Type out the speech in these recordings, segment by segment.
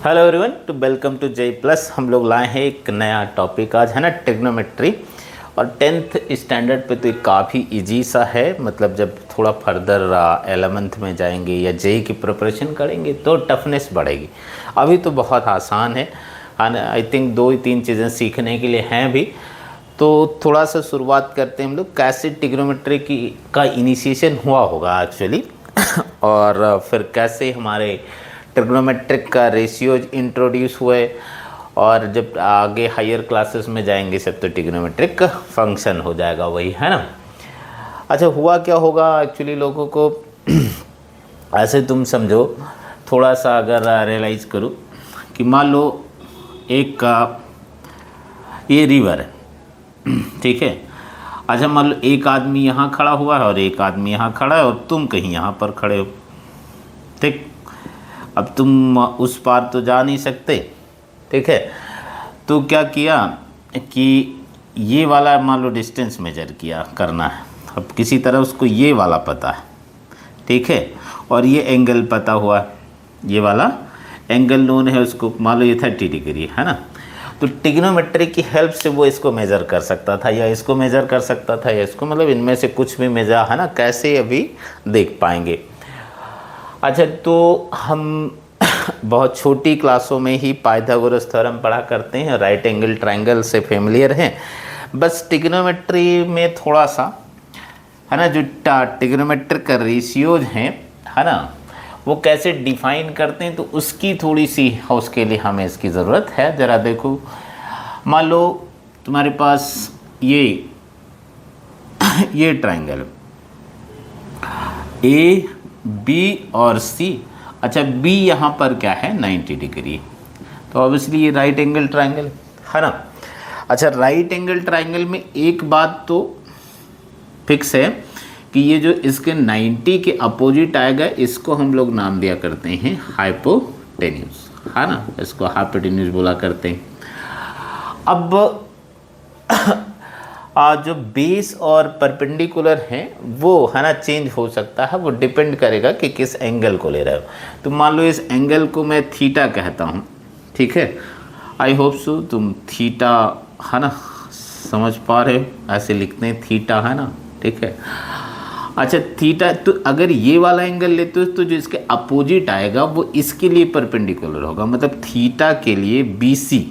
Hello everyone to welcome to J plus. हम लोग लाए हैं एक नया टॉपिक आज, है ना, ट्रिग्नोमेट्री। और 10th स्टैंडर्ड पे तो ये काफ़ी इजी सा है। मतलब जब थोड़ा फर्दर 11th में जाएंगे या जे की प्रिपरेशन करेंगे तो टफनेस बढ़ेगी। अभी तो बहुत आसान है। आई थिंक 2 ही 3 चीज़ें सीखने के लिए हैं भी। तो थोड़ा सा शुरुआत करते हैं हम लोग कैसे ट्रिग्नोमेट्री का इनिशिएशन हुआ होगा एक्चुअली और फिर कैसे हमारे ट्रिग्नोमेट्रिक का रेशियोज इंट्रोड्यूस हुए, और जब आगे हायर क्लासेस में जाएंगे सब तो ट्रिग्नोमेट्रिक का फंक्शन हो जाएगा वही, है ना। अच्छा, हुआ क्या होगा एक्चुअली लोगों को ऐसे तुम समझो, थोड़ा सा अगर रियलाइज़ करो कि मान लो एक का ये रिवर है, ठीक है। अच्छा, मान लो एक आदमी यहाँ खड़ा हुआ है और एक आदमी यहाँ खड़ा है और तुम कहीं यहाँ पर खड़े हो, ठीक। अब तुम उस पार तो जा नहीं सकते, ठीक है। तो क्या किया कि ये वाला मान लो डिस्टेंस मेजर किया करना है। अब किसी तरह उसको ये वाला पता है, ठीक है, और ये एंगल पता हुआ है, ये वाला एंगल नोन है उसको, मान लो ये 30 डिग्री है ना। तो ट्रिग्नोमेट्री की हेल्प से वो इसको मेज़र कर सकता था या इसको मेज़र कर सकता था या इसको, मतलब इनमें से कुछ भी मेज़र, है ना। कैसे अभी देख पाएंगे। अच्छा, तो हम बहुत छोटी क्लासों में ही पाइथागोरस थ्योरम पढ़ा करते हैं, राइट एंगल ट्रायंगल से फेमिलियर हैं। बस ट्रिग्नोमेट्री में थोड़ा सा, है ना, जो ट्रिग्नोमेट्रिक का रेशियोज हैं, है ना, वो कैसे डिफाइन करते हैं, तो उसकी थोड़ी सी उसके लिए हमें इसकी ज़रूरत है। ज़रा देखो, मान लो तुम्हारे पास ये ट्रायंगल ए बी और सी। अच्छा, बी यहाँ पर क्या है 90 डिग्री, तो ऑब्वियसली ये राइट एंगल ट्रायंगल है ना। अच्छा, राइट एंगल ट्रायंगल में एक बात तो फिक्स है कि ये जो इसके 90 के अपोजिट आएगा इसको हम लोग नाम दिया करते हैं हाइपोटेन्यूज, है ना। इसको हाइपोटेन्यूज बोला करते हैं। अब जो बेस और परपेंडिकुलर हैं वो, है ना, चेंज हो सकता है। वो डिपेंड करेगा कि किस एंगल को ले रहे हो। तो मान लो इस एंगल को मैं थीटा कहता हूँ, ठीक है। आई होप सो तुम थीटा, है ना, समझ पा रहे हो। ऐसे लिखते हैं थीटा, है ना, ठीक है। अच्छा, थीटा, तो अगर ये वाला एंगल लेते हो तो जो इसके अपोजिट आएगा वो इसके लिए परपेंडिकुलर होगा। मतलब थीटा के लिए BC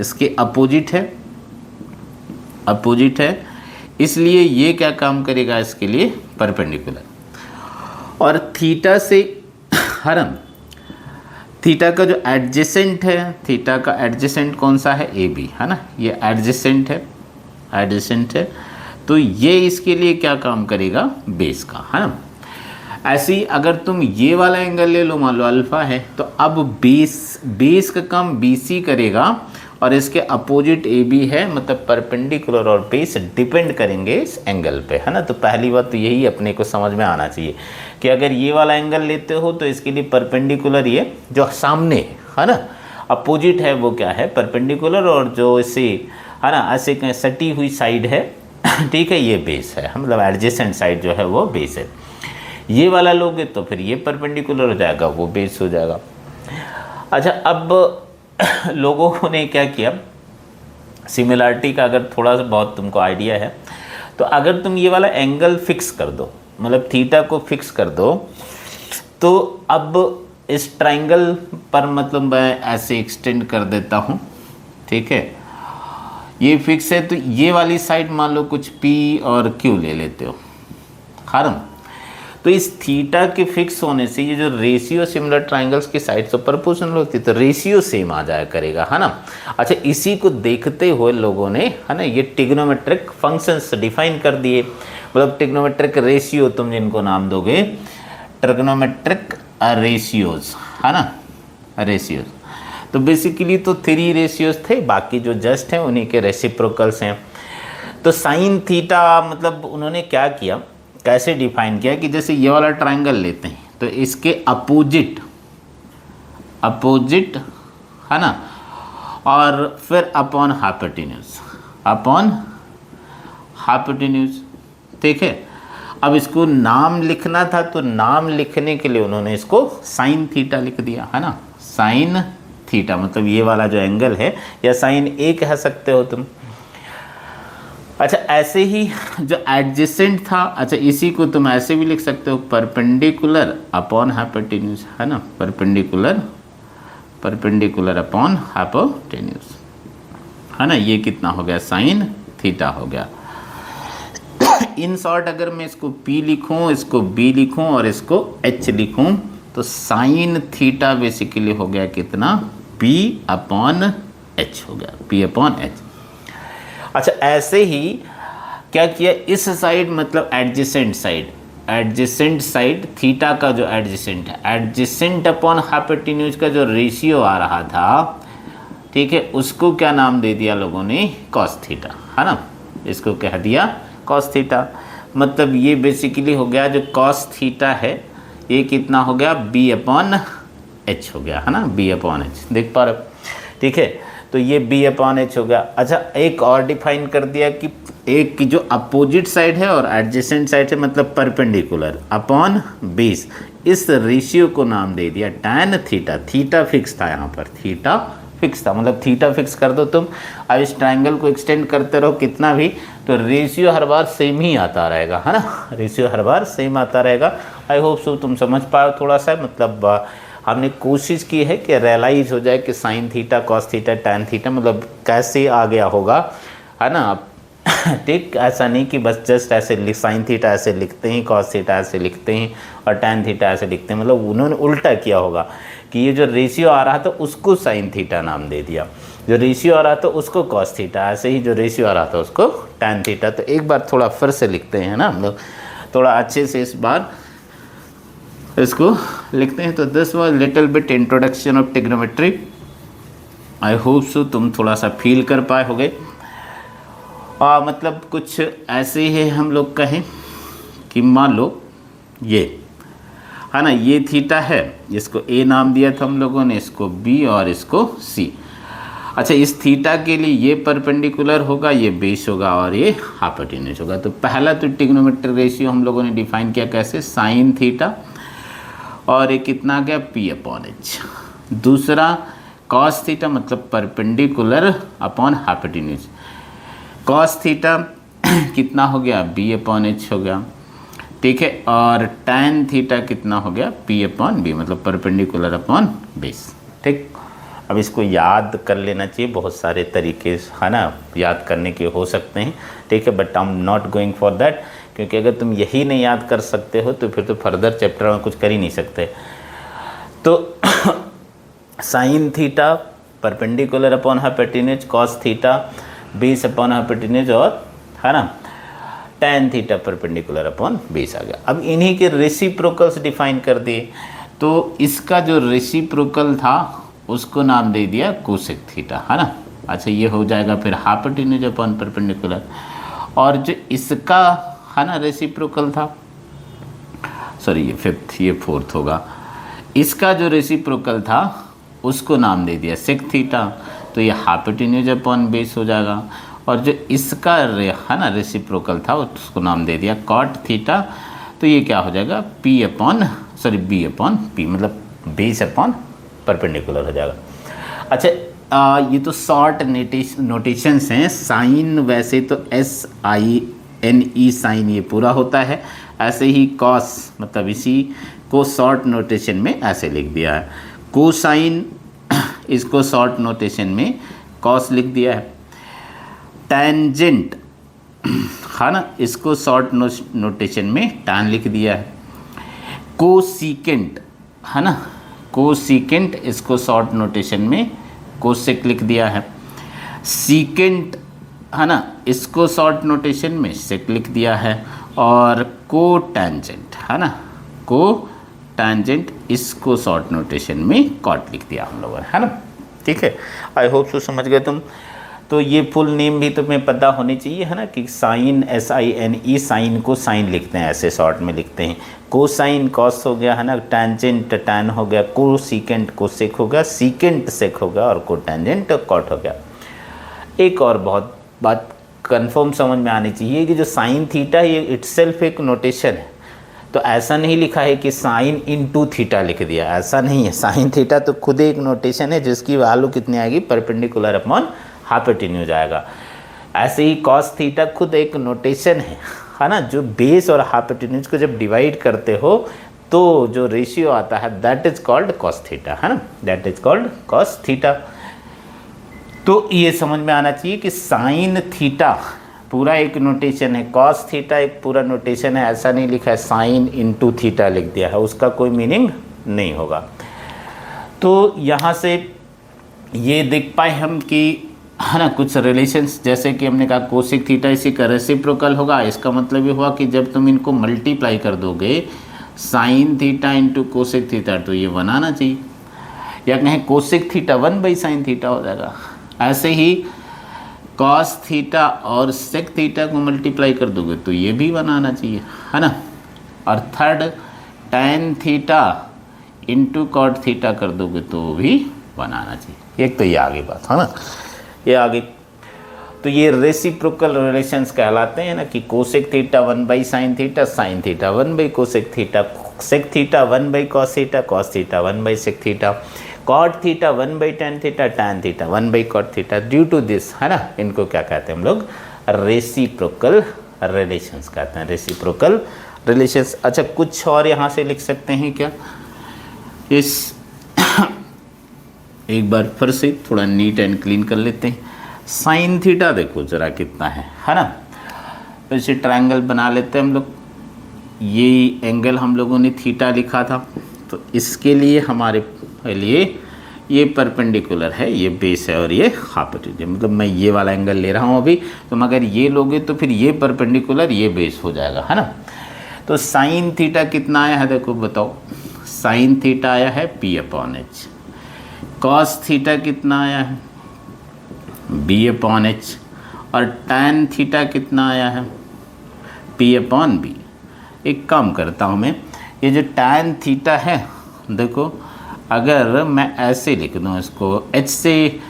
इसके अपोजिट है, इसलिए ये क्या काम करेगा, इसके लिए परपेंडिकुलर। और थीटा से हरम, थीटा का जो एडजेसेंट है, थीटा का एडजेसेंट कौन सा है, AB, है ना। ये एडजेसेंट है, तो ये इसके लिए क्या काम करेगा, बेस का, है ना। ऐसे ही अगर तुम ये वाला एंगल ले लो, मान लो अल्फा है, तो अब बेस का काम BC करेगा और इसके अपोजिट AB है। मतलब परपेंडिकुलर और बेस डिपेंड करेंगे इस एंगल पे, है ना। तो पहली बात तो यही अपने को समझ में आना चाहिए कि अगर ये वाला एंगल लेते हो तो इसके लिए परपेंडिकुलर ये जो सामने है ना अपोजिट है वो क्या है, परपेंडिकुलर, और जो इसे, है ना, ऐसे कहीं सटी हुई साइड है, ठीक है, ये बेस है। मतलब एडजेसेंट साइड जो है वो बेस है। ये वाला लोगे तो फिर ये परपेंडिकुलर हो जाएगा, वो बेस हो जाएगा। अच्छा, अब लोगों ने क्या किया, सिमिलरिटी का अगर थोड़ा सा बहुत तुमको आइडिया है तो अगर तुम ये वाला एंगल फिक्स कर दो, मतलब थीटा को फिक्स कर दो, तो अब इस ट्रायंगल पर, मतलब मैं ऐसे एक्सटेंड कर देता हूँ, ठीक है। ये फिक्स है, तो ये वाली साइड मान लो कुछ P और Q ले लेते हो, खारम। तो इस थीटा के फिक्स होने से ये जो रेशियो सिमिलर ट्रायंगल्स की साइड से प्रोपोर्शनल होती है, तो रेशियो सेम आ जाया करेगा, है ना। अच्छा, इसी को देखते हुए लोगों ने, है ना, ये ट्रिग्नोमेट्रिक फंक्शंस डिफाइन कर दिए। मतलब ट्रिग्नोमेट्रिक रेशियो तुम जिनको नाम दोगे ट्रिग्नोमेट्रिक रेशियोज, है ना, रेशियोज। तो बेसिकली तो 3 रेशियोज थे, बाकी जो जस्ट हैं उन्हीं के रेसिप्रोकल्स हैं। तो साइन थीटा, मतलब उन्होंने क्या किया, कैसे डिफाइन किया कि जैसे ये वाला ट्रायंगल लेते हैं तो इसके अपोजिट, है ना, और फिर अपॉन हाइपोटेन्यूज, ठीक है। अब इसको नाम लिखना था, तो नाम लिखने के लिए उन्होंने इसको साइन थीटा लिख दिया, है ना, साइन थीटा, मतलब ये वाला जो एंगल है, या साइन ए कह सकते हो तुम। अच्छा, ऐसे ही जो एडजेसेंट था, अच्छा इसी को तुम ऐसे भी लिख सकते हो, परपेंडिकुलर अपॉन हाइपोटेन्यूज, है ना, परपेंडिकुलर अपॉन हाइपोटेन्यूज, है ना। ये कितना हो गया, साइन थीटा हो गया। इन शॉर्ट अगर मैं इसको P लिखूं, इसको B लिखूं और इसको H लिखूं, तो साइन थीटा बेसिकली हो गया कितना, P अपॉन H हो गया, P अपॉन H। अच्छा, ऐसे ही क्या किया, इस साइड मतलब एडजेसेंट साइड थीटा का जो एडजेसेंट है, एडजेसेंट अपॉन हाइपोटेन्यूज का जो रेशियो आ रहा था, ठीक है, उसको क्या नाम दे दिया लोगों ने, कॉस थीटा, है ना। इसको कह दिया कॉस थीटा। मतलब ये बेसिकली हो गया जो कॉस थीटा है, ये कितना हो गया, B अपॉन H हो गया, है ना, B अपॉन H, देख पा रहे हो, ठीक है। तो ये B अपॉन H हो गया। अच्छा, एक और डिफाइन कर दिया कि एक की जो अपोजिट साइड है और एडजेसेंट साइड है, मतलब परपेंडिकुलर अपॉन बेस, इस रेशियो को नाम दे दिया tan थीटा। थीटा फिक्स था यहाँ पर, थीटा फिक्स था, मतलब थीटा फिक्स कर दो तुम। अब इस ट्रायंगल को एक्सटेंड करते रहो कितना भी, तो रेशियो हर बार सेम ही आता रहेगा, है ना, रेशियो हर बार सेम आता रहेगा। आई होप सो तुम समझ पाओ थोड़ा सा, मतलब हमने कोशिश की है कि रियलाइज हो जाए कि sign theta, cos theta, tan theta मतलब कैसे आ गया होगा, है ना। ठीक, ऐसा नहीं कि बस जस्ट ऐसे साइन थीटा ऐसे लिखते हैं, कॉस थीटा ऐसे लिखते हैं और टैन थीटा ऐसे लिखते हैं, मतलब उन्होंने उल्टा किया होगा कि ये जो रेशियो आ रहा था उसको साइन थीटा नाम दे दिया, जो रेशियो आ रहा था उसको कॉस थीटा, ऐसे ही जो रेशियो आ रहा था उसको टैन थीटा। तो एक बार थोड़ा फिर से लिखते हैं ना हम लोग, थोड़ा अच्छे से इस बार इसको लिखते हैं। तो this was little bit introduction of trigonometry. I hope so तुम थोड़ा सा फील कर पाए होगे। मतलब कुछ ऐसे ही हम लोग कहें कि मान लो ये, है ना, ये थीटा है, इसको A नाम दिया था हम लोगों ने, इसको B और इसको C। अच्छा, इस थीटा के लिए ये परपेंडिकुलर होगा, ये बेस होगा और ये हाइपोटेन्यूज होगा। तो पहला तो ट्रिग्नोमेट्रिक रेशियो हम लोगों ने डिफाइन किया कैसे, साइन थीटा, और ये कितना गया, P अपॉन H। दूसरा कॉस थीटा, मतलब perpendicular upon hypotenuse, cos theta कितना हो गया, B अपॉन H हो गया, ठीक है। और टैन थीटा कितना हो गया, P अपॉन B, मतलब परपेंडिकुलर अपॉन बेस, ठीक। अब इसको याद कर लेना चाहिए, बहुत सारे तरीके, है ना, याद करने के हो सकते हैं, ठीक है, but I am not going for that, क्योंकि अगर तुम यही नहीं याद कर सकते हो तो फिर तो फर्दर चैप्टर में कुछ कर ही नहीं सकते। तो sine theta perpendicular upon hypotenuse, cos theta base upon hypotenuse, और है ना tan theta perpendicular upon base आ गया। अब इन्हीं के रेसिप्रोकल्स डिफाइन कर दिए, तो इसका जो रेसिप्रोकल था उसको नाम दे दिया कोसेक थीटा, है ना। अच्छा, ये हो जाएगा फिर हाइपोटेन्यूज अपॉन परपेंडिकुलर। और जो इसका, है ना, रेसिप्रोकल था, सॉरी ये फिफ्थ, ये फोर्थ होगा, इसका जो रेसिप्रोकल था उसको नाम दे दिया सेक थीटा, तो ये हाइपोटेन्यूज अपॉन बेस हो जाएगा। और जो इसका है ना रेसिप्रोकल था उसको नाम दे दिया कॉट थीटा, तो ये क्या हो जाएगा, B अपॉन P, मतलब बेस अपॉन परपेंडिकुलर हो जाएगा। अच्छा, ये तो शॉर्ट नोटेशंस हैं। साइन वैसे तो SINE साइन ये पूरा होता है, ऐसे ही कॉस मतलब इसी को शॉर्ट नोटेशन में ऐसे लिख दिया है। कोसाइन इसको शॉर्ट नोटेशन में कॉस लिख दिया है। टैंजेंट, है ना, इसको शॉर्ट नोटेशन में टैन लिख दिया है। कोसिकेंट, है ना, कोसिकेंट इसको शॉर्ट नोटेशन में कोसेक लिख दिया है। सीकेंट, है ना, इसको शॉर्ट नोटेशन में सेक लिख दिया है। और कोटैंजेंट, है ना, कोटैंजेंट इसको शॉर्ट नोटेशन में कॉट लिख दिया हम लोगों ने, है ना, ठीक है। आई होप सो समझ गए तुम। तो ये फुल नेम भी तुम्हें पता होनी चाहिए, है ना, कि साइन SINE, साइन को साइन लिखते हैं, ऐसे शॉर्ट में लिखते हैं। कोसाइन कॉस हो गया, है ना, टैंजेंट टैन हो गया, कोसिकेंट कोसेक हो गया, सीकेंट सेक हो गया, और कोटैंजेंट कॉट हो गया। एक और बहुत बात कंफर्म समझ में आनी चाहिए कि जो साइन थीटा ये इटसेल्फ एक नोटेशन है, तो ऐसा नहीं लिखा है कि साइन इंटू थीटा लिख दिया, ऐसा नहीं है। साइन थीटा तो खुद एक नोटेशन है जिसकी वैल्यू कितनी आएगी, परपेंडिकुलर अपॉन हाइपोटेन्यूज आएगा। ऐसे ही कॉस थीटा खुद एक नोटेशन है ना, जो बेस और हाइपोटेन्यूज को जब डिवाइड करते हो तो जो रेशियो आता है that is called cos theta, है ना, that is called cos theta. तो ये समझ में आना चाहिए कि साइन थीटा पूरा एक नोटेशन है, कॉस थीटा एक पूरा नोटेशन है, ऐसा नहीं लिखा है साइन इंटू थीटा लिख दिया है, उसका कोई मीनिंग नहीं होगा। तो यहाँ से ये देख पाए हम कि है ना कुछ रिलेशंस, जैसे कि हमने कहा कोसेक थीटा इसी का रेसिप्रोकल होगा। इसका मतलब ये हुआ कि जब तुम इनको मल्टीप्लाई कर दोगे sine theta into cosec theta तो ये 1 आना चाहिए, या कहें कोसेक थीटा 1/sin थीटा हो जाएगा। ऐसे ही कॉस थीटा और सेक थीटा को मल्टीप्लाई कर दोगे तो ये भी 1 आना चाहिए, है ना। और third tan theta into cot theta कर दोगे तो भी 1 आना चाहिए। एक तो ये आगे बात है ना, ये आगे तो ये रेसिप्रोकल रिलेशंस कहलाते हैं ना, कि cosec theta 1/sin theta, sine theta 1/कोसेक थीटा, सेक थीटा 1/कॉस थीटा, कॉस थीटा 1/सेक theta, cot theta 1/tan theta, tan theta 1/कॉट थीटा। ड्यू टू दिस, है ना, इनको क्या कहते हैं हम लोग, रेसिप्रोकल रिलेशंस कहते हैं, रेसिप्रोकल रिलेशंस। अच्छा, कुछ और यहाँ से लिख सकते हैं क्या, इस एक बार फिर से थोड़ा नीट एंड क्लीन कर लेते हैं। साइन थीटा देखो जरा कितना है ना, तो इसे ट्रायंगल बना लेते हैं हम लोग। ये एंगल हम लोगों ने थीटा लिखा था, तो इसके लिए हमारे लिए ये परपेंडिकुलर है, ये बेस है और ये हाइपोटेन्यूज, मतलब मैं ये वाला एंगल ले रहा हूँ अभी, तो मगर ये लोगे तो फिर ये परपेंडिकुलर ये बेस हो जाएगा, है ना। तो साइन थीटा कितना आया है देखो बताओ, साइन थीटा आया है P/H, कॉस थीटा कितना आया है B/H, और टैन थीटा कितना आया है P/B। एक काम करता हूँ मैं, ये जो टैन थीटा है देखो, अगर मैं ऐसे लिख दूँ इसको, h से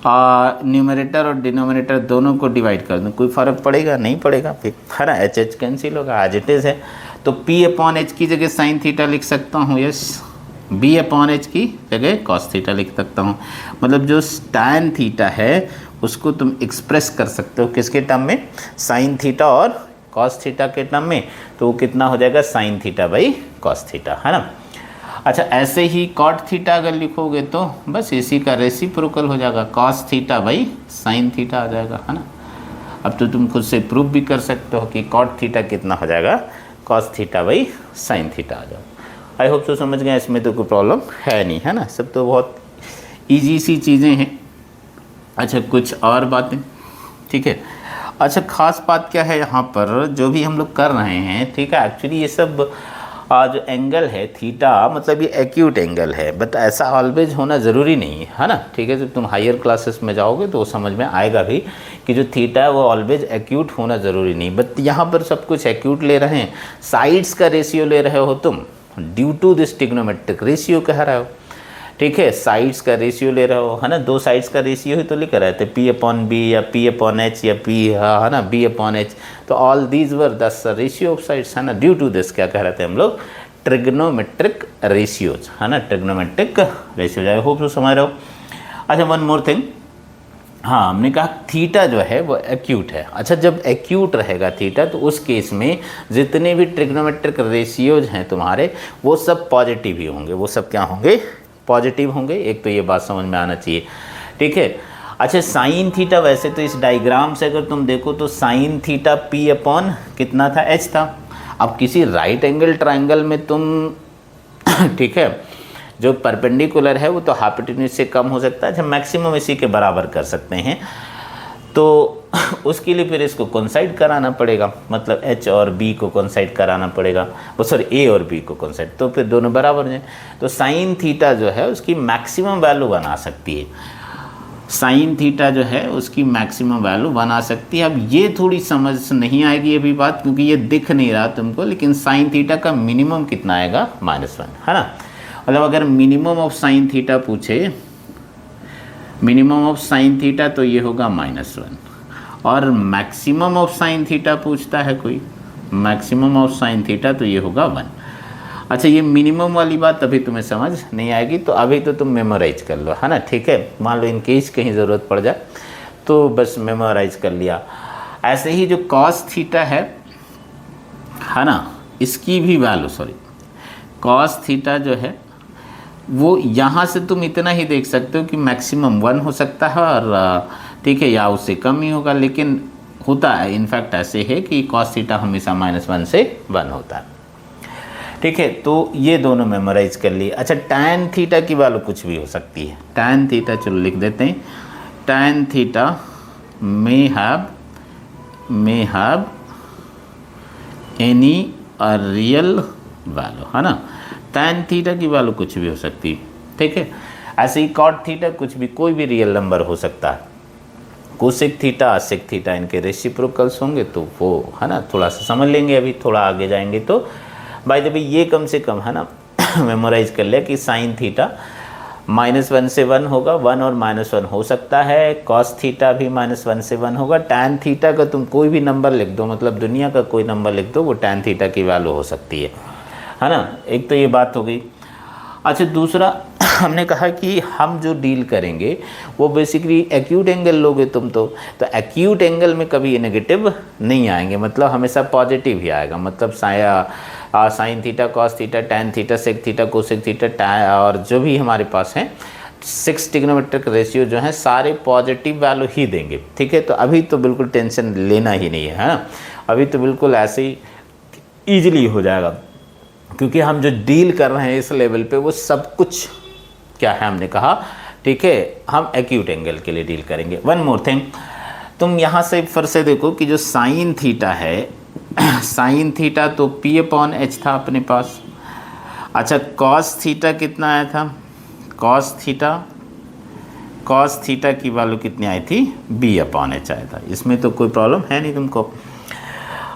न्यूमरेटर और डिनोमिनेटर दोनों को डिवाइड कर दूँ, कोई फ़र्क पड़ेगा नहीं पड़ेगा, फिर है ना, h कैंसिल होगा, एज इट इज़ है। तो P/H की जगह साइन थीटा लिख सकता हूँ, यस, B/H की जगह कॉस थीटा लिख सकता हूँ। मतलब जो टैन थीटा है उसको तुम एक्सप्रेस कर सकते हो किसके टर्म में, साइन थीटा और कॉस थीटा के टर्म में, तो वो कितना हो जाएगा, sine theta by cos theta, है ना। अच्छा, ऐसे ही कॉट थीटा अगर लिखोगे तो बस इसी का रेसिप्रोकल हो जाएगा, cos theta by sine theta आ जाएगा, है ना। अब तो तुम खुद से प्रूव भी कर सकते हो कि कॉट थीटा कितना हो जाएगा, cos theta by sine theta आ जाएगा। आई होप सो समझ गए, इसमें तो कोई प्रॉब्लम है नहीं, है ना, सब तो बहुत ईजी सी चीज़ें हैं। अच्छा, कुछ और बातें, ठीक है। अच्छा, ख़ास बात क्या है यहाँ पर जो भी हम लोग कर रहे हैं, ठीक है, एक्चुअली ये सब जो एंगल है थीटा, मतलब ये एक्यूट एंगल है, बट ऐसा ऑलवेज होना ज़रूरी नहीं है ना, ठीक है। जब तुम हायर क्लासेस में जाओगे तो समझ में आएगा भी कि जो थीटा है वो ऑलवेज एक्यूट होना ज़रूरी नहीं, बट यहाँ पर सब कुछ एक्यूट ले रहे हैं। साइड्स का रेशियो ले रहे हो तुम, due to this trigonometric ratio कह रहे हो, ठीक है, साइड्स का रेशियो ले रहे हो, है ना, दो साइड्स का रेशियो ही तो लिख रहे थे, P/B या P/H या P, है ना, B/H। तो all these were the ratio of sides, है ना, ड्यू टू दिस क्या कह रहे थे हम लोग, ट्रिग्नोमेट्रिक रेशियोज, है ना, ट्रिग्नोमेट्रिक रेशियोज। आई होप तो समझ रहे हो। अच्छा, वन मोर थिंग, हाँ, हमने कहा थीटा जो है वो एक्यूट है। अच्छा, जब एक्यूट रहेगा थीटा तो उस केस में जितने भी ट्रिग्नोमेट्रिक रेशियोज हैं तुम्हारे वो सब पॉजिटिव ही होंगे, वो सब क्या होंगे, पॉजिटिव होंगे। एक तो ये बात समझ में आना चाहिए, ठीक है। अच्छा, साइन थीटा, वैसे तो इस डायग्राम से अगर तुम देखो तो साइन थीटा P/ कितना था, H था। अब किसी राइट एंगल ट्रायंगल में तुम ठीक है, जो परपेंडिकुलर है वो तो हाइपोटेन्यूज से कम हो सकता है, अच्छा मैक्सिमम इसी के बराबर कर सकते हैं, तो उसके लिए फिर इसको कोइंसाइड कराना पड़ेगा, मतलब H और B को कोइंसाइड कराना पड़ेगा, वो सॉरी A और B को कोइंसाइड, तो फिर दोनों बराबर हैं। तो साइन थीटा जो है उसकी मैक्सिमम वैल्यू बना सकती है, साइन थीटा जो है उसकी मैक्सिमम वैल्यू बना सकती है। अब ये थोड़ी समझ नहीं आएगी अभी बात, क्योंकि ये दिख नहीं रहा तुमको, लेकिन साइन थीटा का मिनिमम कितना आएगा, -1, है ना। मतलब अगर मिनिमम ऑफ साइन थीटा पूछे, मिनिमम ऑफ साइन थीटा तो ये होगा -1, और मैक्सिमम ऑफ साइन थीटा पूछता है कोई मैक्सिमम ऑफ साइन थीटा, तो ये होगा 1। अच्छा, ये मिनिमम वाली बात अभी तुम्हें समझ नहीं आएगी, तो अभी तो तुम मेमोराइज कर लो, है ना, ठीक है। मान लो इन केस कहीं ज़रूरत पड़ जाए तो बस मेमोराइज कर लिया। ऐसे ही जो कॉस थीटा है ना, इसकी भी वैल्यू, सॉरी, कॉस थीटा जो है वो यहाँ से तुम इतना ही देख सकते हो कि मैक्सिमम 1 हो सकता है, और ठीक है, या उससे कम ही होगा, लेकिन होता है इनफैक्ट ऐसे है कि कॉस थीटा हमेशा -1 से 1 होता है, ठीक है। तो ये दोनों मेमोराइज कर लिए। अच्छा, टैन थीटा की वैल्यू कुछ भी हो सकती है। टैन थीटा चलो लिख देते हैं, tan theta may have any real value, है ना। टैन थीटा की वैल्यू कुछ भी हो सकती है, ठीक है। ऐसे ही कॉट थीटा कुछ भी, कोई भी रियल नंबर हो सकता है। कोसेक थीटा, सेक थीटा, इनके रेसिप्रोकल्स होंगे, तो वो, है ना, थोड़ा सा समझ लेंगे, अभी थोड़ा आगे जाएंगे तो। बाय द वे ये कम से कम, है ना, मेमोराइज कर लिया कि साइन थीटा -1 से 1 होगा, 1 और -1 हो सकता है। कॉस थीटा भी -1 से 1 होगा। टैन थीटा का तुम कोई भी नंबर लिख दो, मतलब दुनिया का कोई नंबर लिख दो, वो टैन थीटा की वैल्यू हो सकती है ना। एक तो ये बात हो गई। अच्छा, दूसरा हमने कहा कि हम जो डील करेंगे वो बेसिकली एक्यूट एंगल लोगे तुम, तो एक्यूट एंगल में कभी नेगेटिव नहीं आएंगे, मतलब हमेशा पॉजिटिव ही आएगा। मतलब sine theta, cos theta, tan theta, sec theta, cosec theta, और जो भी हमारे पास हैं 6 ट्रिग्नोमेट्रिक रेशियो जो हैं सारे पॉजिटिव वैल्यू ही देंगे, ठीक है। तो अभी तो बिल्कुल टेंशन लेना ही नहीं है ना, अभी तो बिल्कुल ऐसे ही ईजिली हो जाएगा, क्योंकि हम जो डील कर रहे हैं इस लेवल पे वो सब कुछ क्या है हमने कहा, ठीक है, हम एक्यूट एंगल के लिए डील करेंगे। वन मोर थिंग, तुम यहाँ से फिर से देखो कि जो साइन थीटा है, साइन थीटा तो P/H था अपने पास। अच्छा, कॉस थीटा कितना आया था, कॉस थीटा की वैल्यू कितनी आई थी, B/H आया था। इसमें तो कोई प्रॉब्लम है नहीं तुमको।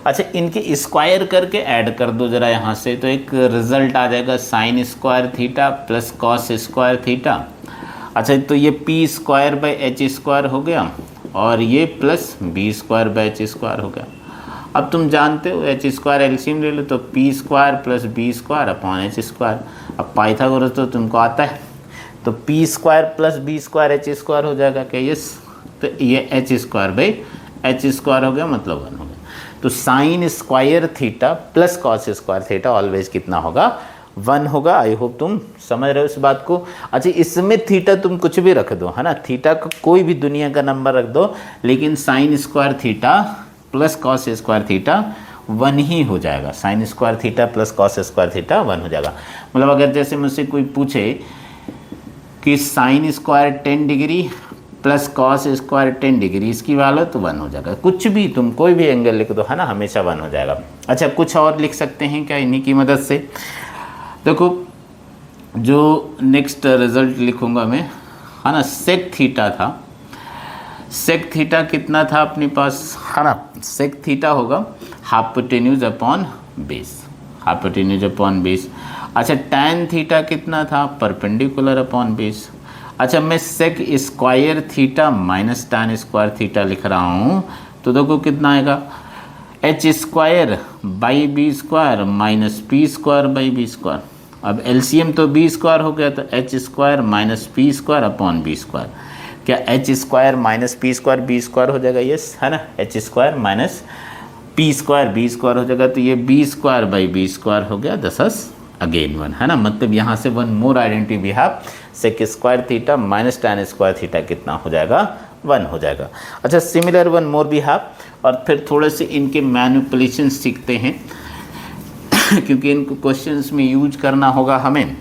अच्छा, इनके स्क्वायर करके ऐड कर दो ज़रा यहाँ से, तो एक रिजल्ट आ जाएगा sign square theta plus cos square theta. अच्छा, तो ये P²/H² हो गया, और ये प्लस B²/H² हो गया। अब तुम जानते हो H² एलसीएम ले लो, तो P² + B²/H²। अब पाइथागोरस तो तुमको आता है, तो P² + B²/H² हो जाएगा क्या, यस। तो ये H²/H² हो गया, मतलब 1 हो गया। तो sign square theta plus cos square theta always कितना होगा, 1 होगा। आई होप तुम समझ रहे हो इस बात को। अच्छा, इसमें थीटा तुम कुछ भी रख दो, है ना, थीटा का कोई भी दुनिया का नंबर रख दो, लेकिन sign square theta plus cos square theta 1 ही हो जाएगा। Sign square theta plus cos square theta 1 हो जाएगा। मतलब अगर जैसे मुझसे कोई पूछे कि sine square 10 degree plus cos square 10 degree, इसकी वैल्यू तो 1 हो जाएगा। कुछ भी तुम कोई भी एंगल लिख दो, है ना, हमेशा 1 हो जाएगा। अच्छा, कुछ और लिख सकते हैं क्या इन्हीं की मदद से। देखो, जो नेक्स्ट रिजल्ट लिखूंगा मैं, है ना, सेक थीटा था। सेक थीटा कितना था अपने पास, है ना, सेक थीटा होगा हाइपोटेन्यूज/बेस, हाइपोटेन्यूज/बेस। अच्छा, टैन थीटा कितना था, परपेंडिकुलर/बेस। अच्छा, मैं sec square theta minus tan square theta लिख रहा हूँ, तो देखो कितना आएगा, H²/B² माइनस P²/B²। अब एलसीएम तो B² हो गया, तो H² - P²/B²। क्या H² - P² हो जाएगा, यस, है ना, H² - P²/B² हो जाएगा, तो ये B²/B² हो गया, दस अगेन 1, है ना। मतलब यहाँ से 1 मोर आइडेंटिटी भी है, sec square theta minus tan square theta कितना हो जाएगा, 1 हो जाएगा। अच्छा, सिमिलर 1 मोर भी है, और फिर थोड़े से इनके मैनिपुलेशन सीखते हैं क्योंकि इनको क्वेश्चंस में यूज करना होगा हमें,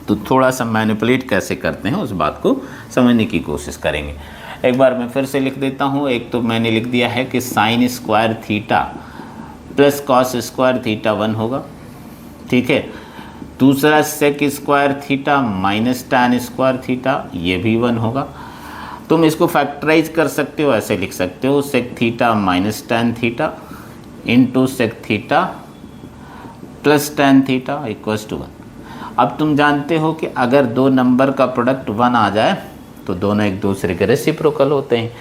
तो थोड़ा सा मैनिपुलेट कैसे करते हैं उस बात को समझने की कोशिश करेंगे। एक बार मैं फिर से लिख देता हूँ। एक तो मैंने लिख दिया है कि sine square theta plus cos square theta 1 होगा, ठीक है। दूसरा sec square theta minus tan square theta, ये भी 1 होगा। तुम इसको फैक्टराइज कर सकते हो, ऐसे लिख सकते हो, sec theta minus tan theta into sec theta plus tan theta equals to 1। अब तुम जानते हो कि अगर दो नंबर का प्रोडक्ट 1 आ जाए तो दोनों एक दूसरे के रेसिप्रोकल होते हैं।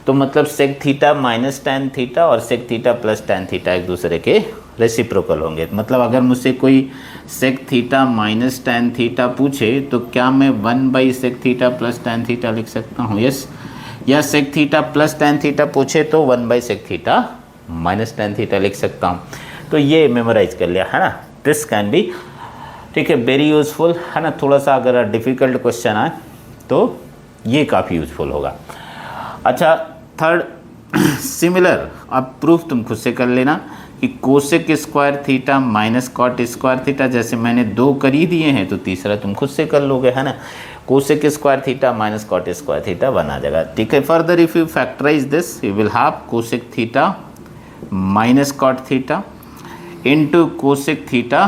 तो मतलब sec theta minus tan theta और sec theta plus tan theta एक दूसरे के रेसिप्रोकल होंगे। मतलब अगर मुझसे कोई sec theta minus tan theta पूछे तो क्या मैं 1/सेक थीटा प्लस टैन थीटा लिख सकता हूँ? यस। या sec theta plus tan theta पूछे तो 1/सेक थीटा माइनस टैन थीटा लिख सकता हूँ। तो ये मेमोराइज कर लिया है ना, दिस कैन बी, ठीक है, वेरी यूजफुल है ना। थोड़ा सा अगर डिफ़िकल्ट क्वेश्चन आए तो ये काफ़ी यूजफुल होगा। अच्छा, थर्ड सिमिलर, अब प्रूफ तुम खुद से कर लेना कि cosec square theta minus cot square theta, जैसे मैंने 2 कर ही दिए हैं तो तीसरा तुम खुद से कर लोगे, है ना। Cosec square theta minus cot square theta 1 आ जाएगा, ठीक है। Further if you factorize this you will have cosec theta minus cot theta into cosec theta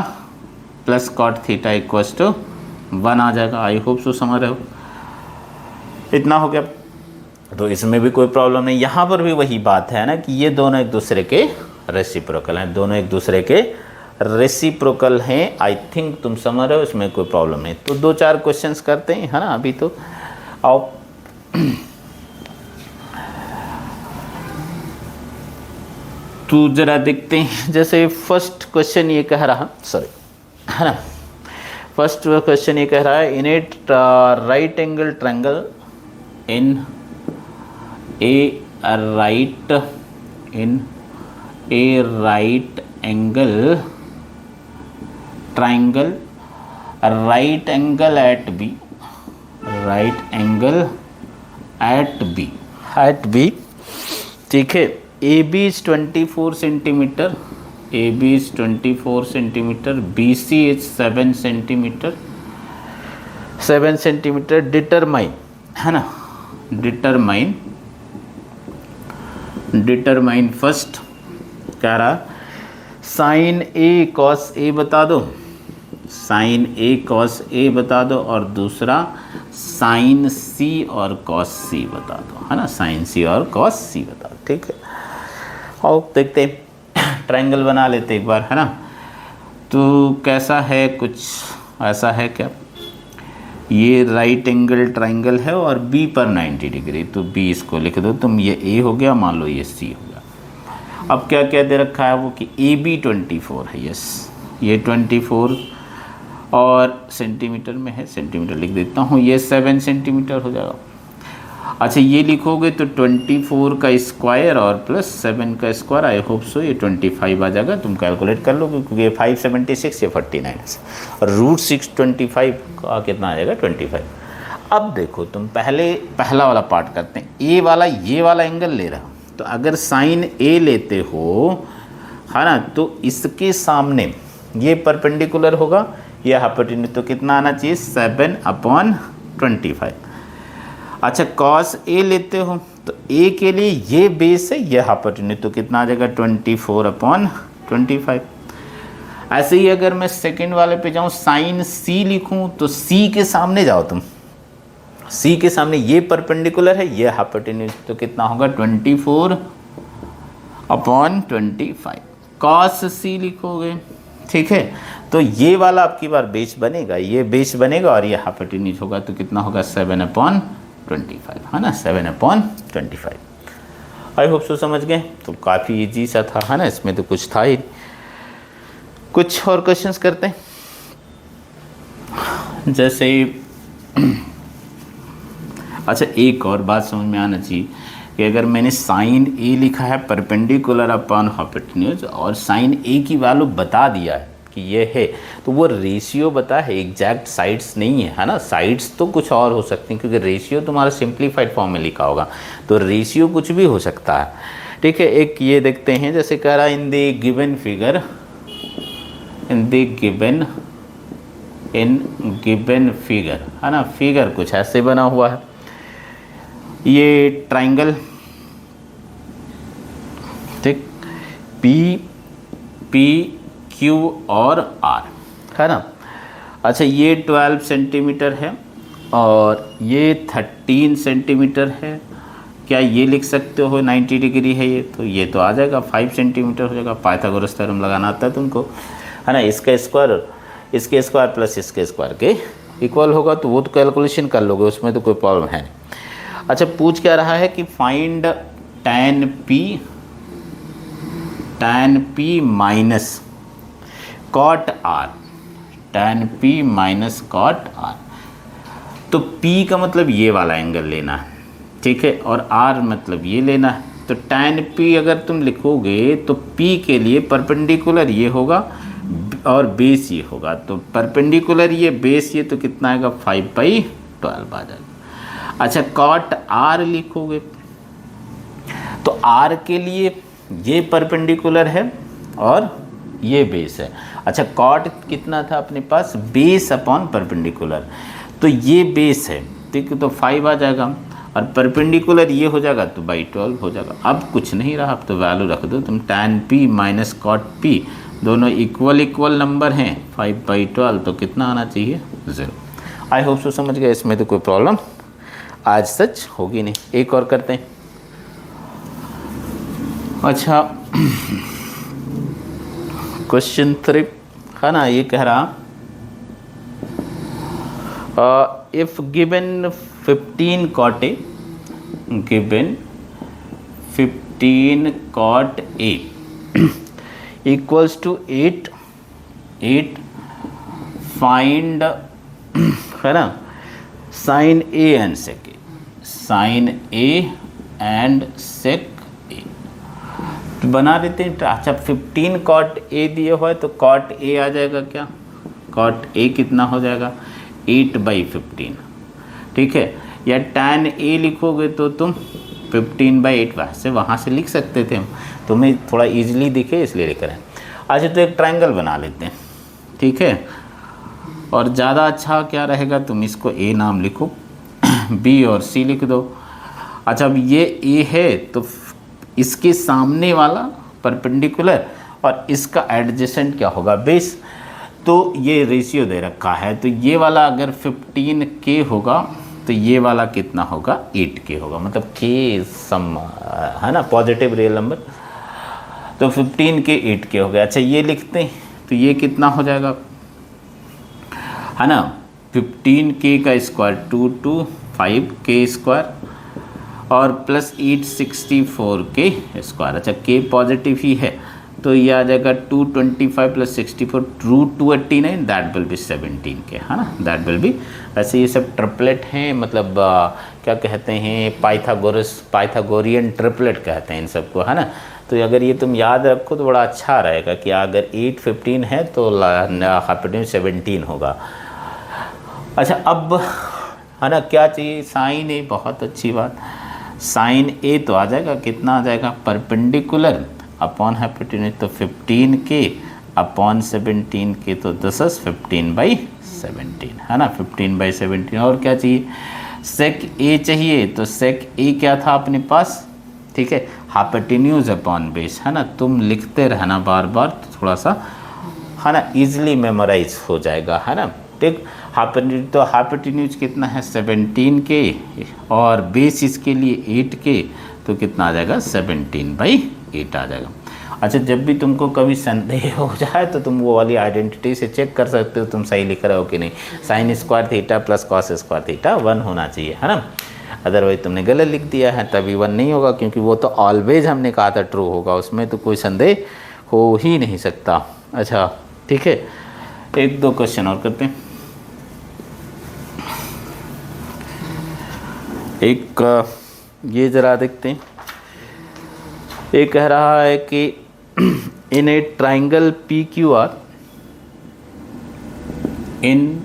plus cot theta equals to 1 आ जाएगा। आई होप सो समझ रहे हो। इतना हो गया, तो इसमें भी कोई प्रॉब्लम नहीं। यहाँ पर भी वही बात है ना कि ये दोनों एक दूसरे के रेसिप्रोकल हैं, दोनों एक दूसरे के रेसिप्रोकल हैं। आई थिंक तुम समझ रहे हो, इसमें कोई प्रॉब्लम नहीं। तो 2-4 क्वेश्चंस करते हैं, है ना। अभी तो आओ तो जरा देखते हैं। जैसे फर्स्ट क्वेश्चन ये कह रहा, सॉरी, है ना, फर्स्ट क्वेश्चन ये कह रहा है in a right angle triangle in a right angle triangle right angle at B, ठीक है। A B is 24 centimetre, B C is 7 centimetre, determine, है ना, डिटरमाइन फर्स्ट कह रहा साइन ए कॉस ए बता दो, बता दो, और दूसरा साइन सी और कॉस सी बता दो, है ना, साइन सी और कॉस सी बता दो, ठीक है। और देखते हैं, ट्रायंगल बना लेते एक बार, है ना। तो कैसा है, कुछ ऐसा है क्या, ये राइट एंगल ट्रायंगल है और बी पर 90 डिग्री, तो बी इसको लिख दो तुम, ये ए हो गया, मान लो ये सी हो गया। अब क्या क्या दे रखा है वो कि ए बी 24 है, यस, ये 24 और सेंटीमीटर में है, सेंटीमीटर लिख देता हूँ, ये 7 सेंटीमीटर हो जाएगा। अच्छा, ये लिखोगे तो 24 का स्क्वायर और प्लस 7 का स्क्वायर, आई होप सो ये 25 आ जाएगा। तुम कैलकुलेट कर लो क्योंकि ये 576, ये 49 और √625 का कितना आ जाएगा 25। अब देखो तुम पहला वाला पार्ट करते हैं। ये वाला एंगल ले रहा, तो अगर साइन ए लेते हो, है ना, तो इसके सामने ये परपेंडिकुलर होगा, ये हाइपोटेन्यूज, तो कितना आना चाहिए 7/25। अच्छा, कॉस ए लेते हो तो ए के लिए ये बेस है, ये हाइपोटेन्यूज, तो कितना आ जाएगा 24/25। ऐसे ही अगर मैं सेकंड वाले पे जाऊँ, साइन सी लिखूँ, तो सी के सामने जाओ तुम, सी के सामने ये परपेंडिकुलर है, ये हाइपोटेन्यूज, तो कितना होगा 24/25। कॉस सी लिखोगे, ठीक है, तो ये वाला आपकी बार बेस बनेगा, ये बेस बनेगा और ये हाइपोटेन्यूज होगा, तो कितना होगा 7/25, है ना, 7/25। आई होप सो समझ गए। तो काफ़ी इजी सा था, है ना, इसमें तो कुछ था ही। कुछ और क्वेश्चंस करते हैं, जैसे अच्छा, एक और बात समझ में आना चाहिए कि अगर मैंने साइन ए लिखा है परपेंडिकुलर अपॉन हाइपोटेन्यूज और साइन ए की वैल्यू बता दिया है कि ये है, तो वो रेशियो बता है, एग्जैक्ट साइड्स नहीं है ना। साइड्स तो कुछ और हो सकती हैं क्योंकि रेशियो तुम्हारा सिंप्लीफाइड फॉर्म में लिखा होगा, तो रेशियो कुछ भी हो सकता है, ठीक है। एक ये देखते हैं, जैसे कह रहा है इन द गिवन फिगर, है ना, फिगर कुछ ऐसे बना हुआ है, ये ट्रायंगल, ठीक, पी क्यू और आर, है ना। अच्छा, ये 12 सेंटीमीटर है और ये 13 सेंटीमीटर है। क्या ये लिख सकते हो 90 डिग्री है ये, तो ये तो आ जाएगा 5 सेंटीमीटर हो जाएगा। पाइथागोरस थ्योरम लगाना आता है तुमको, है ना। इसके स्क्वायर प्लस इसके स्क्वायर के इक्वल होगा, तो वो तो कैलकुलेशन कर लोगे, उसमें तो कोई प्रॉब्लम है नहीं। अच्छा पूछ क्या रहा है कि find tan p minus cot r, tan p minus cot r। तो p का मतलब ये वाला एंगल लेना है, ठीक है, और r मतलब ये लेना है। तो tan p अगर तुम लिखोगे तो p के लिए परपेंडिकुलर ये होगा और बेस ये होगा, तो परपेंडिकुलर ये बेस ये, तो कितना आएगा 5/12 आ जाएगा। अच्छा कॉट r लिखोगे तो r के लिए ये परपेंडिकुलर है और ये बेस है। अच्छा कॉट कितना था अपने पास, बेस अपॉन परपेंडिकुलर, तो ये बेस है, ठीक है, तो 5 आ जाएगा और परपेंडिकुलर ये हो जाएगा तो बाई 12 हो जाएगा। अब कुछ नहीं रहा, अब तो वैल्यू रख दो तुम, tan p minus cot p दोनों इक्वल नंबर हैं, 5/12 तो कितना आना चाहिए 0। आई होप सो समझ गए, इसमें तो कोई प्रॉब्लम आज सच होगी नहीं। एक और करते हैं। अच्छा क्वेश्चन 3 है ना, ये कह रहा if given 15 cot a, given 15 cot a equals to 8 find है ना sine a and sec a, sine a and sec a तो बना देते हैं। अच्छा 15 cot a दिए हुआ है तो cot a आ जाएगा क्या, cot a कितना हो जाएगा 8/15, ठीक है, या tan a लिखोगे तो तुम 15/8 वैसे वहाँ से लिख सकते थे हम, तुम्हें थोड़ा इजीली दिखे इसलिए लिख रहे हैं। अच्छा तो एक ट्रायंगल बना लेते हैं, ठीक है, और ज़्यादा अच्छा क्या रहेगा, तुम इसको a नाम लिखो b और c लिख दो। अच्छा अब ये a है तो इसके सामने वाला परपेंडिकुलर और इसका एडजेसेंट क्या होगा बेस, तो ये रेशियो दे रखा है, तो ये वाला अगर 15k होगा तो ये वाला कितना होगा 8k होगा, मतलब k सम है ना पॉजिटिव रियल नंबर, तो 15k 8k हो गया। अच्छा ये लिखते हैं तो ये कितना हो जाएगा है ना, 15k का स्क्वायर 225k स्क्वायर और प्लस 864k स्क्वायर। अच्छा k पॉजिटिव ही है तो ये आ जाएगा 225 plus 64 √289, that will be 17k है ना, दैट विल बी। वैसे ये सब ट्रिपलेट हैं, मतलब क्या कहते हैं पाइथागोरियन ट्रिपलेट कहते हैं इन सबको है ना। तो अगर ये तुम याद रखो तो बड़ा अच्छा रहेगा कि अगर 8 15 है तो हाइपोटेन्यूज 17 होगा। अच्छा अब है ना क्या चाहिए, साइन ए, बहुत अच्छी बात, साइन ए तो आ जाएगा, कितना आ जाएगा परपेंडिकुलर अपॉन हाइपोटेन्यूज, तो 15k अपॉन 17k, तो दिस इज 15/17 है ना, 15/17। और क्या चाहिए, सेक ए चाहिए, तो सेक ए क्या था अपने पास, ठीक है, हाइपोटेन्यूज अपॉन बेस है ना, तुम लिखते रहना बार बार तो थोड़ा सा है ना इजीली मेमोराइज हो जाएगा है ना, ठीक। तो हाइपोटेन्यूज कितना है 17k और बेस इसके लिए 8k, तो कितना आ जाएगा 17/8 आ जाएगा। अच्छा जब भी तुमको कभी संदेह हो जाए तो तुम वो वाली आइडेंटिटी से चेक कर सकते हो तुम सही लिख रहे हो कि नहीं, sign square theta plus cos square theta 1 होना चाहिए है ना, अदरवाइज तुमने गलत लिख दिया है तभी 1 नहीं होगा, क्योंकि वो तो ऑलवेज हमने कहा था ट्रू होगा, उसमें तो कोई संदेह हो ही नहीं सकता। अच्छा ठीक है, एक दो क्वेश्चन और करते हैं। एक ये ज़रा देखते हैं, ये कह रहा है कि in a triangle PQR, in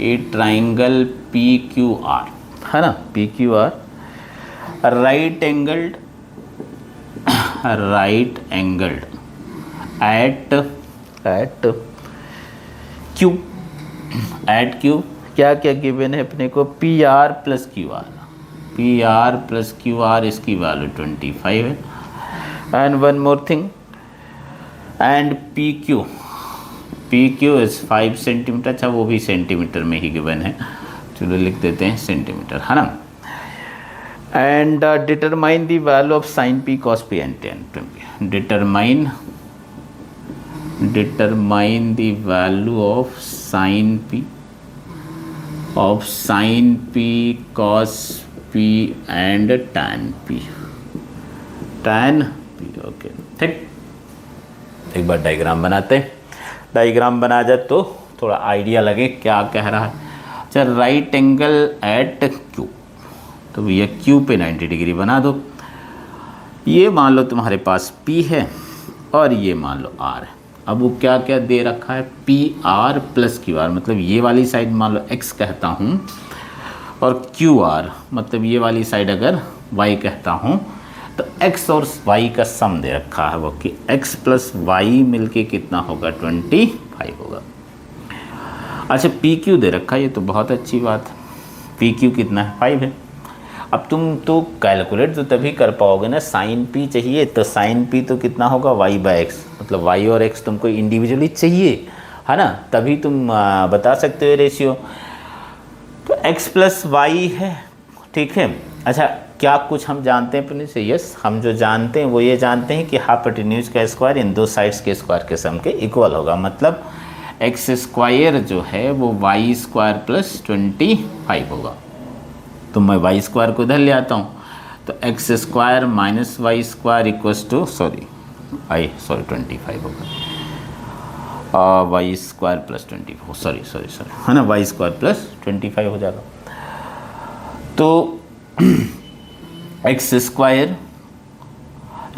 a triangle PQR है ना, PQR right angled at Q क्या क्या गिवन है अपने को, PR प्लस QR इसकी वैल्यू 25 है, and one more thing, and PQ is 5 centimetre. अच्छा वो भी सेंटीमीटर में ही गिवन है, चलो लिख देते हैं सेंटीमीटर है ना, and determine the value of sine P cos P and tan P, determine the value of sine P cos P P and tan P, okay ठीक। एक बार डायग्राम बनाते हैं, डायग्राम बना जाए तो थोड़ा आइडिया लगे क्या कह रहा है। चल राइट एंगल एट क्यू, तो भैया क्यू पे 90 डिग्री बना दो। ये मान लो तुम्हारे पास P है और ये मान लो R है। अब वो क्या क्या दे रखा है, P R plus Q R, मतलब ये वाली साइड मान लो x कहता हूँ और क्यू आर मतलब ये वाली साइड अगर y कहता हूँ, तो x और y का सम दे रखा है वो कि x प्लस वाई मिलके कितना होगा 25 होगा। अच्छा पी क्यू दे रखा है, ये तो बहुत अच्छी बात है, पी क्यू कितना है 5 है। अब तुम तो कैलकुलेट तो तभी कर पाओगे ना, साइन पी चाहिए तो साइन पी तो कितना होगा y बाई एक्स, मतलब y और x तुमको इंडिविजुअली चाहिए है ना, तभी तुम बता सकते हो रेशियो। तो x प्लस वाई है, ठीक है। अच्छा क्या कुछ हम जानते हैं अपने से, यस हम जो जानते हैं वो ये जानते हैं कि हाइपोटेन्यूज का स्क्वायर इन दो साइड्स के स्क्वायर के सम के इक्वल होगा, मतलब एक्स स्क्वायर जो है वो वाई स्क्वायर प्लस 25 होगा। तो मैं वाई स्क्वायर को इधर ले आता हूँ, तो X square minus Y square equals to 25 होगा, वाई स्क्वायर प्लस 24 सॉरी है ना, वाई स्क्वायर प्लस 25 हो जाएगा। तो X square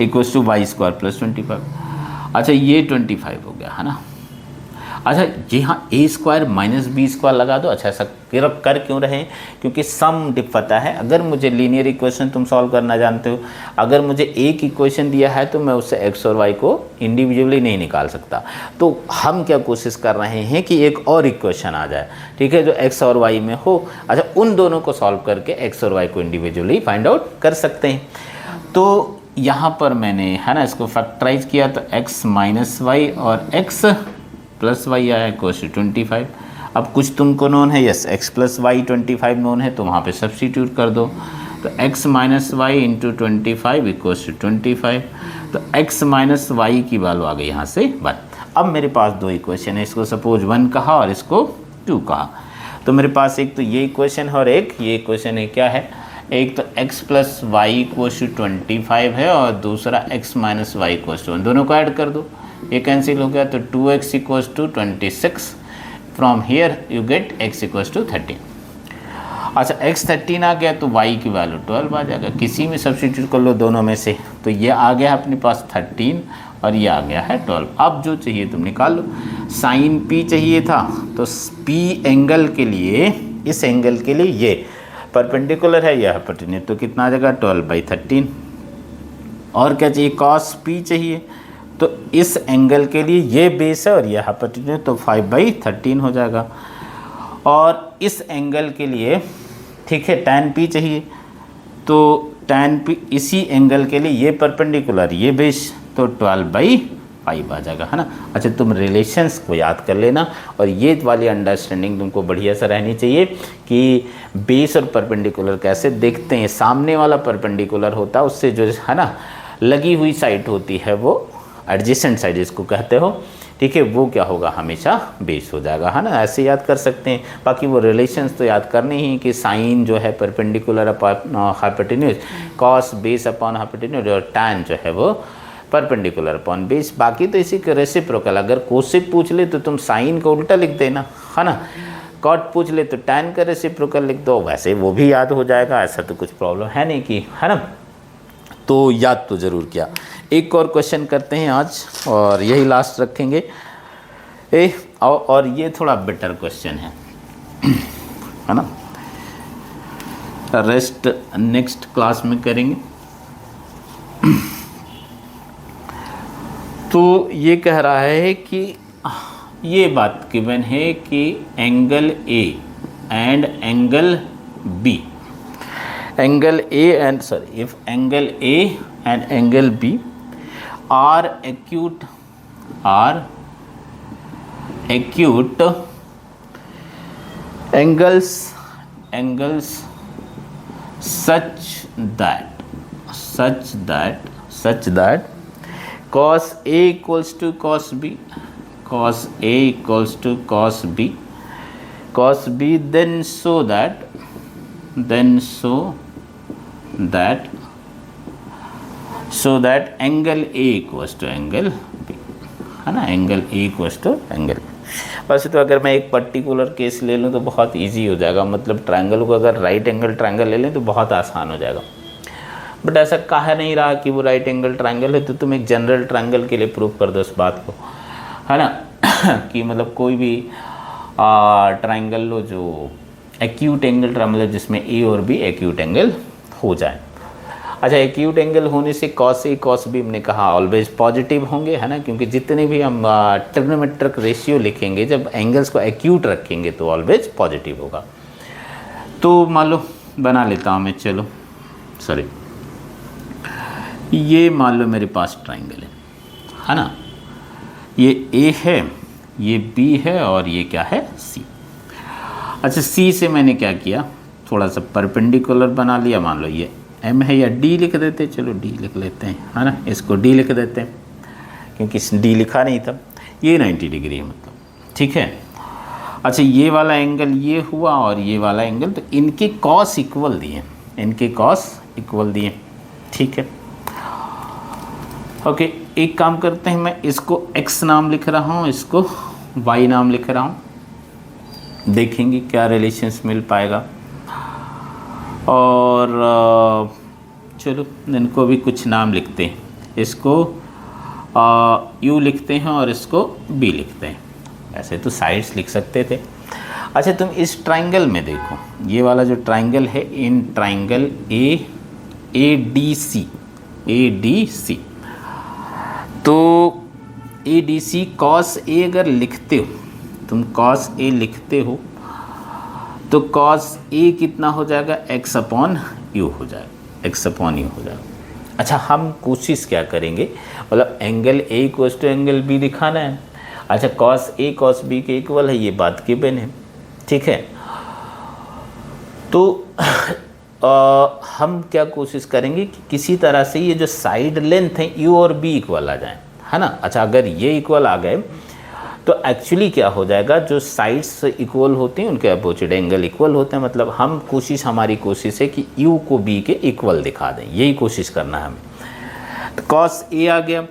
equals to Y square plus 25। अच्छा ये 25 हो गया है ना। अच्छा जी हाँ, ए स्क्वायर माइनस बी स्क्वायर लगा दो। अच्छा ऐसा कर क्यों रहे, क्योंकि सम डिफ पता है। अगर मुझे लीनियर इक्वेशन तुम सॉल्व करना जानते हो, अगर मुझे एक इक्वेशन दिया है तो मैं उससे एक्स और वाई को इंडिविजुअली नहीं निकाल सकता, तो हम क्या कोशिश कर रहे हैं कि एक और इक्वेशन आ जाए, ठीक है, जो एक्स और वाई में हो। अच्छा उन दोनों को सॉल्व करके एक्स और वाई को इंडिविजुअली फाइंड आउट कर सकते हैं। तो यहाँ पर मैंने है ना इसको फैक्टराइज किया, तो एक्स माइनस वाई और एक्स प्लस वाई आया इक्वल्स टू 25। अब कुछ तुमको नोन है, yes X plus Y 25 known है, तो वहाँ पे सब्स्टिट्यूट कर दो। तो x minus Y into 25 equals to 25। तो x माइनस वाई की वैल्यू आ गई यहाँ से 1। अब मेरे पास दो इक्वेशन है, इसको सपोज 1 कहा और इसको 2 कहा। तो मेरे पास एक तो ये इक्वेशन है और एक ये इक्वेशन है, क्या है, एक तो x plus Y equals to 25 है और दूसरा x minus Y equals to 1। दोनों को ऐड कर दो, ये कैंसिल हो गया, तो 2x equals to 26। From here you get x equals to 13। अच्छा x 13 आ गया तो y की वैल्यू 12 आ जाएगा, किसी में सब्स्टिट्यूट कर लो दोनों में से। तो ये आ गया अपने पास 13 और ये आ गया है 12। अब जो चाहिए तुम निकाल लो। साइन p चाहिए था, तो p एंगल के लिए, इस एंगल के लिए ये परपेंडिकुलर है, यह हाइपोटेन्यूज, तो कितना आ जाएगा 12/13। और क्या चाहिए, cos p चाहिए, तो इस एंगल के लिए ये बेस है और ये हाइपोटेन्यूज, तो 5/13 हो जाएगा। और इस एंगल के लिए ठीक है tan p चाहिए, तो tan p इसी एंगल के लिए ये परपेंडिकुलर ये बेस, तो 12/5 आ जाएगा, है ना। अच्छा तुम रिलेशंस को याद कर लेना, और ये वाली अंडरस्टैंडिंग तुमको बढ़िया सा रहनी चाहिए कि बेस और परपेंडिकुलर कैसे देखते हैं। सामने वाला परपेंडिकुलर होता है, उससे जो है ना लगी हुई साइड होती है वो एडजेसेंट साइड इसको कहते हो, ठीक है, वो क्या होगा, हमेशा बेस हो जाएगा, है ना। ऐसे याद कर सकते हैं। बाकी वो रिलेशंस तो याद करने ही कि साइन जो है perpendicular upon hypotenuse, cos base upon hypotenuse, और टैन जो है वो परपेंडिकुलर अपॉन बेस। बाकी तो इसी के रेसिप्रोकल, अगर कोसेक पूछ ले तो तुम साइन का उल्टा लिख देना, है ना। कॉट पूछ ले तो टैन का रेसिप्रोकल लिख दो, वैसे वो भी याद हो जाएगा, ऐसा तो कुछ प्रॉब्लम है नहीं कि, है ना। तो याद तो ज़रूर किया। एक और क्वेश्चन करते हैं आज और यही लास्ट रखेंगे। और ये थोड़ा बेटर क्वेश्चन है ना, रेस्ट नेक्स्ट क्लास में करेंगे। तो ये कह रहा है कि ये बात गिवन है कि angle A and angle B, angle A and if angle A and angle B are acute angles such that cos A equals to cos B, cos A equals to cos B, then so that so that angle A equals to angle B, है ना, angle A equals to angle B. वैसे तो अगर मैं एक particular case ले लूँ तो बहुत इजी हो जाएगा, मतलब ट्रायंगल को अगर राइट एंगल ट्रायंगल ले लें तो बहुत आसान हो जाएगा, बट ऐसा कहा नहीं रहा कि वो राइट एंगल ट्रायंगल है, तो तुम एक जनरल ट्रायंगल के लिए प्रूव कर दो इस बात को, है ना कि मतलब कोई भी ट्रायंगल लो जो एक्यूट एंगल मतलब जिसमें ए और बी एक्यूट एंगल हो जाए। अच्छा, एक्यूट एंगल होने से कॉस ए कॉस बी हमने कहा ऑलवेज पॉजिटिव होंगे, है ना, क्योंकि जितने भी हम ट्रिग्नोमेट्रिक रेशियो लिखेंगे जब एंगल्स को एक्यूट रखेंगे तो ऑलवेज पॉजिटिव होगा। तो मान लो बना लेता हूँ मैं, चलो सॉरी, ये मान लो मेरे पास ट्रायंगल है ना, ये ए है, ये बी है और ये क्या है, सी। अच्छा, सी से मैंने क्या किया, थोड़ा सा परपेंडिकुलर बना लिया, मान लो ये एम है या डी लिख देते, चलो डी लिख लेते हैं, है ना, इसको डी लिख देते हैं क्योंकि डी लिखा नहीं था। ये 90 डिग्री है मतलब, ठीक है। अच्छा, ये वाला एंगल ये हुआ और ये वाला एंगल, तो इनके कॉस इक्वल दिए, इनके कॉस इक्वल दिए, ठीक है। ओके, एक काम करते हैं, मैं इसको x नाम लिख रहा हूँ, इसको y नाम लिख रहा हूँ, देखेंगे क्या रिलेशंस मिल पाएगा। और चलो इनको भी कुछ नाम लिखते हैं, इसको u लिखते हैं और इसको b लिखते हैं, ऐसे तो साइड्स लिख सकते थे। अच्छा, तुम इस ट्रायंगल में देखो, ये वाला जो ट्रायंगल है, इन ट्रायंगल ADC, तो ADC कॉस ए अगर लिखते हो, तुम कॉस ए लिखते हो तो कॉस ए कितना हो जाएगा, x अपॉन यू हो जाएगा, x अपॉन यू हो जाएगा। अच्छा, हम कोशिश क्या करेंगे, मतलब angle A equal to angle B दिखाना है। अच्छा, कॉस ए कॉस बी के इक्वल है, ये बात गिवन है, ठीक है। तो हम क्या कोशिश करेंगे कि किसी तरह से ये जो साइड लेंथ है u और b इक्वल आ जाए, है ना। अच्छा, अगर ये इक्वल आ गए तो एक्चुअली क्या हो जाएगा, जो साइड्स इक्वल होते हैं उनके अपोजिट एंगल इक्वल होते हैं, मतलब हम हमारी कोशिश है कि u को b के इक्वल दिखा दें, यही कोशिश करना है हमें। तो कॉस ए आ गया।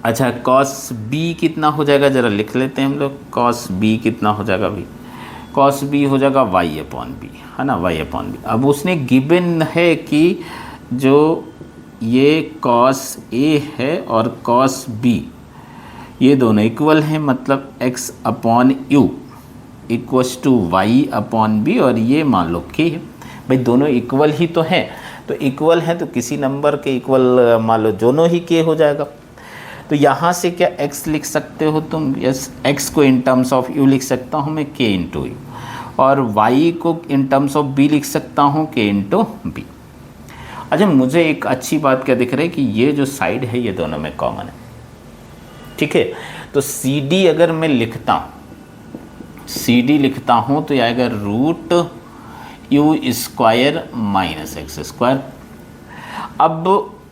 अच्छा, कॉस b कितना हो जाएगा, ज़रा लिख लेते हैं हम लोग, कॉस b कितना हो जाएगा भाई, कॉस b हो जाएगा y अपॉन बी, है ना, y अपॉन बी। अब उसने गिवन है कि जो ये कॉस a है और कॉस b ये दोनों इक्वल हैं, मतलब x upon U equals to Y upon B, और ये मान लो k है। भाई दोनों इक्वल ही तो हैं, तो इक्वल हैं तो किसी नंबर के इक्वल मान लो दोनों ही k हो जाएगा। तो यहाँ से क्या x लिख सकते हो तुम, यस, x को इन टर्म्स ऑफ u लिख सकता हूँ मैं, k इंटू यू, और y को इन टर्म्स ऑफ b लिख सकता हूँ, k इंटू बी। अच्छा, मुझे एक अच्छी बात क्या दिख रहा है कि ये जो साइड है ये दोनों में कॉमन है, ठीक है। तो CD अगर मैं लिखता हूँ, CD लिखता हूँ तो ये आएगा root U square minus X square. अब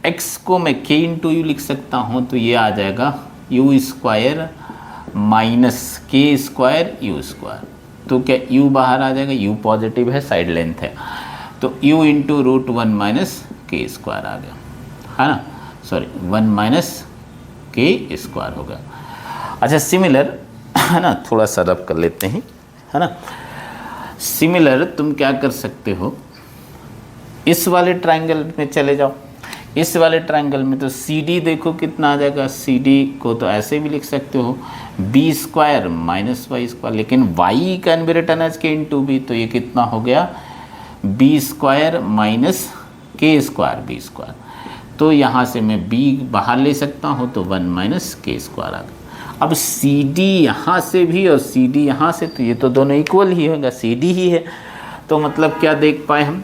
x को मैं k इंटू यू लिख सकता हूँ, तो ये आ जाएगा you square minus K square you square. तो क्या u बाहर आ जाएगा, u पॉजिटिव है, साइड लेंथ है, तो u into root 1 minus K square आ गया, है ना, सॉरी 1 माइनस के स्क्वायर हो गया। अच्छा, सिमिलर, है ना, थोड़ा सा रब कर लेते हैं, है ना। सिमिलर तुम क्या कर सकते हो, इस वाले ट्रायंगल में चले जाओ, इस वाले ट्रायंगल में तो CD देखो कितना आ जाएगा, CD को तो ऐसे भी लिख सकते हो b square minus Y square, लेकिन y can be written as k into B, तो ये कितना हो गया b square minus K square B square. तो यहाँ से मैं b बाहर ले सकता हूँ, तो 1 माइनस के स्क्वायर आ गया। अब CD यहाँ से भी और CD यहाँ से, तो ये तो दोनों इक्वल ही होगा, CD ही है, तो मतलब क्या देख पाए हम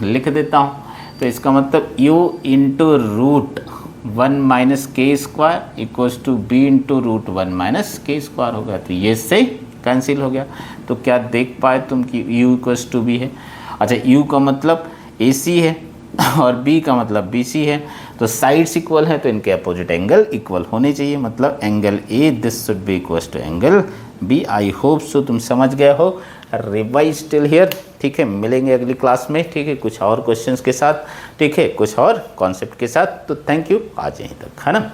लिख देता हूँ, तो इसका मतलब u into root 1 minus K square equals to B into root 1 minus K square हो गया, तो ये से कैंसिल हो गया। तो क्या देख पाए तुम कि u इक्वल्स टू बी है। अच्छा, u का मतलब AC है और b का मतलब BC है, तो साइड्स इक्वल है तो इनके अपोजिट एंगल इक्वल होने चाहिए, मतलब angle A this should be equals to angle B. I hope so तुम समझ गए हो। रिवाइज टिल हियर, ठीक है। मिलेंगे अगली क्लास में, ठीक है, कुछ और क्वेश्चंस के साथ, ठीक है, कुछ और कॉन्सेप्ट के साथ। तो थैंक यू, आज यहीं तक, है ना।